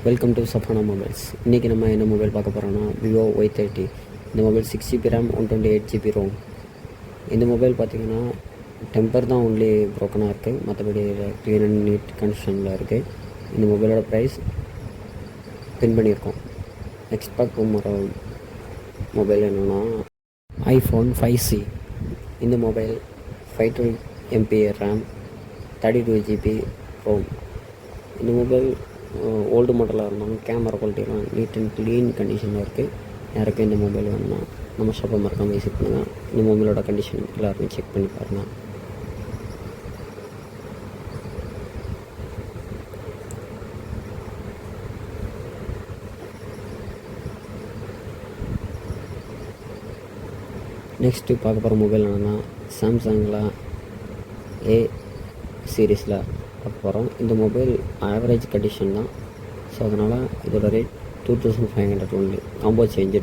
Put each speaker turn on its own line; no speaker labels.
Welcome to Safana mobiles. இன்றைக்கி நம்ம என்ன மொபைல் பார்க்க போகிறோன்னா விவோ Y30. இந்த mobile 6GB RAM 128GB ROM. இந்த மொபைல் பார்த்திங்கன்னா டெம்பர் தான் ஒன்லி ப்ரோக்கனாக இருக்குது, மற்றபடி க்ளீன் அண்ட் நீட் கண்டிஷனில் இருக்குது. இந்த மொபைலோட ப்ரைஸ் பின் பண்ணியிருக்கோம். நெக்ஸ்ட் பார்க்க போகிற மொபைல் என்னென்னா iPhone 5C. இந்த mobile 512MB RAM 32GB ROM. இந்த மொபைல் ஓல்டு மாடலாக இருந்தாலும் கேமரா குவாலிட்டிலாம் நீட் அண்ட் க்ளீன் கண்டிஷனில் இருக்குது. யாருக்கும் இந்த மொபைல் வேணும்னா நம்ம ஷாப்பை மறக்காமல் விசிட் பண்ணுங்கள். இந்த மொபைலோட கண்டிஷன் எல்லாருமே செக் பண்ணி பாருங்கள். நெக்ஸ்ட்டு பார்க்க போகிற மொபைல் என்னென்னா சாம்சங்கில் A சீரீஸில் பார்க்க போகிறோம். இந்த மொபைல் ஆவரேஜ் கண்டிஷன் தான். ஸோ அதனால் இதோட ரேட் 2500 ஒன்லி. Combo change